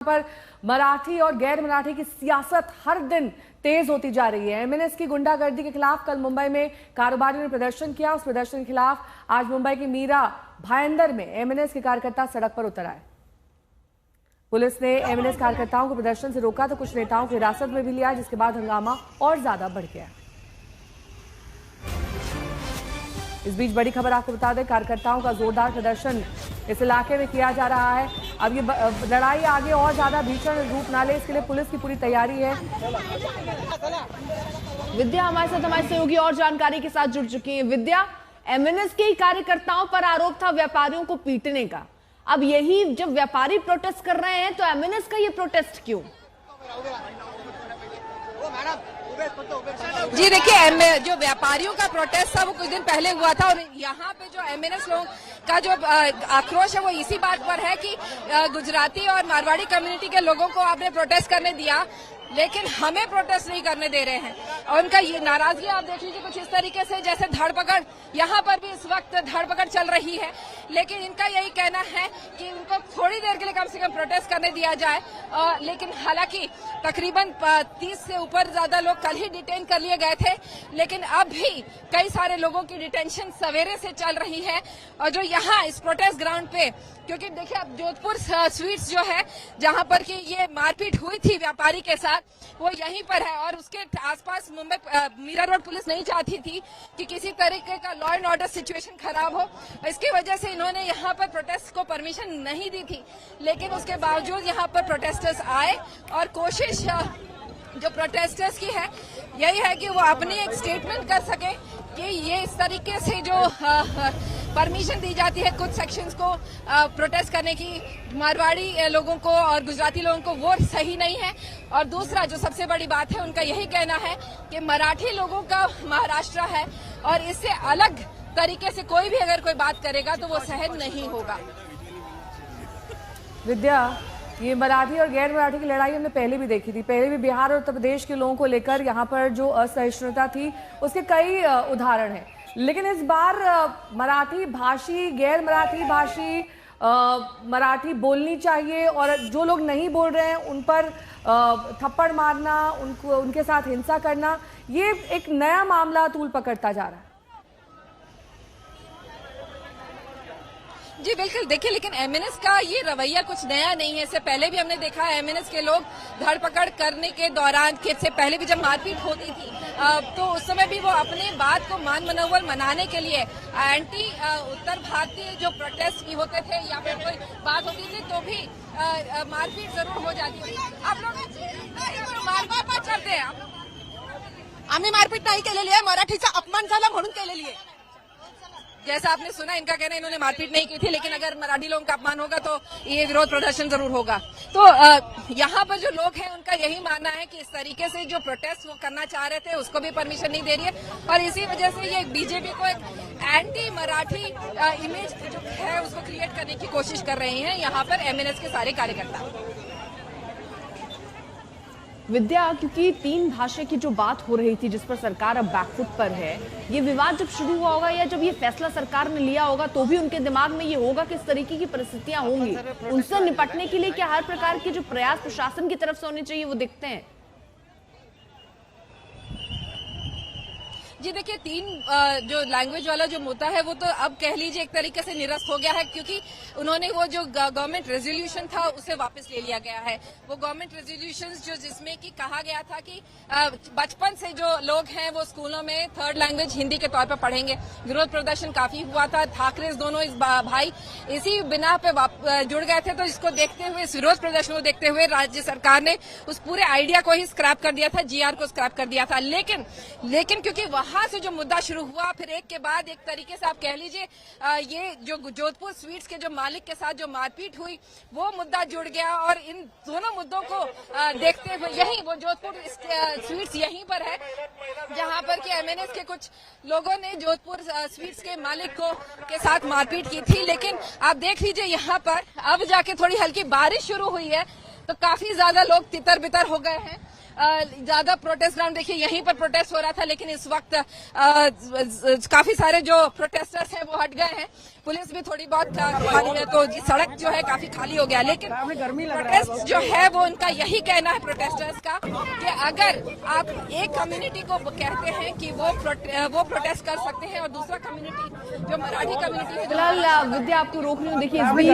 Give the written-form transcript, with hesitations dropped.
पर मराठी और गैर मराठी की सियासत हर दिन तेज होती जा रही है। एमएनएस की गुंडागर्दी के खिलाफ कल मुंबई में कारोबारियों ने प्रदर्शन किया। उस प्रदर्शन के खिलाफ आज मुंबई की मीरा भाईंदर में एमएनएस के कार्यकर्ता सड़क पर उतर आए। पुलिस ने एमएनएस कार्यकर्ताओं को प्रदर्शन से रोका तो कुछ नेताओं को हिरासत में भी लिया, जिसके बाद हंगामा और ज्यादा बढ़ गया। इस बीच बड़ी खबर आपको बता दें, कार्यकर्ताओं का जोरदार प्रदर्शन इस इलाके में किया जा रहा है। अब ये लड़ाई आगे और ज्यादा भीषण रूप न ले, इसके लिए पुलिस की पूरी तैयारी है। विद्या हमारे सहयोगी और जानकारी के साथ जुड़ चुकी है। विद्या, एमएनएस के कार्यकर्ताओं पर आरोप था व्यापारियों को पीटने का। अब यही जब व्यापारी प्रोटेस्ट कर रहे हैं तो एमएनएस का ये प्रोटेस्ट क्यों? जी देखिए, जो व्यापारियों का प्रोटेस्ट था वो कुछ दिन पहले हुआ था और यहाँ पे जो एमएनएस लोगों का जो आक्रोश है वो इसी बात पर है कि गुजराती और मारवाड़ी कम्युनिटी के लोगों को आपने प्रोटेस्ट करने दिया लेकिन हमें प्रोटेस्ट नहीं करने दे रहे हैं। और उनका ये नाराजगी आप देख लीजिए कुछ इस तरीके से जैसे धरपकड़, यहाँ पर भी इस वक्त धरपकड़ चल रही है, लेकिन इनका यही कहना है कि उनको थोड़ी देर के लिए कम से कम प्रोटेस्ट करने दिया जाए। लेकिन हालांकि तकरीबन 30 से ऊपर ज्यादा लोग कल ही डिटेन कर लिए गए थे, लेकिन अब भी कई सारे लोगों की डिटेंशन सवेरे से चल रही है। और जो यहाँ इस प्रोटेस्ट ग्राउंड पे, क्योंकि देखिए अब जोधपुर स्वीट्स जो है जहाँ पर कि ये मारपीट हुई थी व्यापारी के साथ, वो यहीं पर है और उसके आसपास मुंबई मीरा रोड पुलिस नहीं चाहती थी कि किसी तरीके का लॉ एंड ऑर्डर सिचुएशन खराब हो। इसकी वजह से इन्होंने यहाँ पर प्रोटेस्ट को परमिशन नहीं दी थी, लेकिन उसके बावजूद यहाँ पर प्रोटेस्टर्स आए और कोशिश जो प्रोटेस्टर्स की है यही है कि वो अपनी एक स्टेटमेंट कर सके कि ये इस तरीके से जो परमिशन दी जाती है कुछ सेक्शंस को प्रोटेस्ट करने की मारवाड़ी लोगों को और गुजराती लोगों को, वो सही नहीं है। और दूसरा जो सबसे बड़ी बात है, उनका यही कहना है कि मराठी लोगों का महाराष्ट्र है और इससे अलग तरीके से कोई भी अगर कोई बात करेगा तो वो सहन नहीं होगा। विद्या, ये मराठी और गैर मराठी की लड़ाई हमने पहले भी देखी थी। पहले भी बिहार और उत्तर प्रदेश के लोगों को लेकर यहाँ पर जो असहिष्णुता थी उसके कई उदाहरण हैं, लेकिन इस बार मराठी भाषी, गैर मराठी भाषी मराठी बोलनी चाहिए और जो लोग नहीं बोल रहे हैं उन पर थप्पड़ मारना, उनके साथ हिंसा करना, ये एक नया मामला तूल पकड़ता जा रहा है। जी बिल्कुल, देखिए लेकिन एमएनएस का ये रवैया कुछ नया नहीं है। इससे पहले भी हमने देखा है एमएनएस के लोग धरपकड़ करने के दौरान, से पहले भी जब मारपीट होती थी तो उस समय भी वो अपने बात को मान मनोबल मनाने के लिए एंटी उत्तर भारतीय जो प्रोटेस्ट की होते थे या फिर कोई बात होती थी तो भी मारपीट जरूर हो जाती थी। आप लोग मारपीट करते हैं? आम्ही मारपीट नाही केलेली आहे, मराठीचा अपमान झाला म्हणून केलेली आहे। जैसा आपने सुना, इनका कहना है इन्होंने मारपीट नहीं की थी, लेकिन अगर मराठी लोगों का अपमान होगा तो ये विरोध प्रदर्शन जरूर होगा। तो यहाँ पर जो लोग हैं उनका यही मानना है कि इस तरीके से जो प्रोटेस्ट वो करना चाह रहे थे उसको भी परमिशन नहीं दे रही है और इसी वजह से ये बीजेपी को एक एंटी मराठी इमेज जो है उसको क्रिएट करने की कोशिश कर रहे हैं यहाँ पर एमएनएस के सारे कार्यकर्ता। विद्या, क्योंकि 3 भाषा की जो बात हो रही थी जिस पर सरकार अब बैकफुट पर है, ये विवाद जब शुरू हुआ होगा या जब ये फैसला सरकार ने लिया होगा तो भी उनके दिमाग में ये होगा कि इस तरीके की परिस्थितियां होंगी। उनसे निपटने के लिए क्या हर प्रकार के जो प्रयास प्रशासन की तरफ से होने चाहिए वो दिखते हैं? जी देखिए, 3 जो लैंग्वेज वाला जो मुद्दा है वो तो अब कह लीजिए एक तरीके से निरस्त हो गया है, क्योंकि उन्होंने वो जो गवर्नमेंट रेजोल्यूशन था उसे वापस ले लिया गया है। वो गवर्नमेंट रेजोल्यूशन जो जिसमें कि कहा गया था कि बचपन से जो लोग हैं वो स्कूलों में 3rd लैंग्वेज हिंदी के तौर पर पढ़ेंगे। विरोध प्रदर्शन काफी हुआ था, ठाकरे दोनों इस भाई इसी बिना पे जुड़ गए थे। तो इसको देखते हुए, इस विरोध प्रदर्शन को देखते हुए राज्य सरकार ने उस पूरे आइडिया को ही स्क्रैप कर दिया था, जीआर को स्क्रैप कर दिया था। लेकिन क्योंकि वहां से जो मुद्दा शुरू हुआ, फिर एक के बाद एक तरीके से आप कह लीजिए ये जो जोधपुर स्वीट्स के जो मालिक के साथ जो मारपीट हुई वो मुद्दा जुड़ गया और इन दोनों मुद्दों को देखते हुए यही वो जोधपुर स्वीट्स यहीं पर है जहां पर कि एमएनएस के कुछ लोगों ने जोधपुर स्वीट्स के मालिक के साथ मारपीट की थी। लेकिन आप देख लीजिए यहाँ पर अब जाके थोड़ी हल्की बारिश शुरू हुई है तो काफी ज्यादा लोग तितर बितर हो गए हैं। ज्यादा प्रोटेस्ट ग्राउंड देखिए यहीं पर प्रोटेस्ट हो रहा था, लेकिन इस वक्त काफी सारे जो प्रोटेस्टर्स हैं वो हट गए हैं। पुलिस भी थोड़ी बहुत खाली है, तो सड़क जो है काफी खाली हो गया। लेकिन प्रोटेस्ट जो है वो उनका यही कहना है प्रोटेस्टर्स का कि अगर आप एक कम्युनिटी को कहते हैं कि वो प्रोटेस्ट कर सकते हैं और दूसरा कम्युनिटी जो मराठी कम्युनिटी है, फिलहाल विद्या आपको रोक रही हूँ। देखिए इस बीच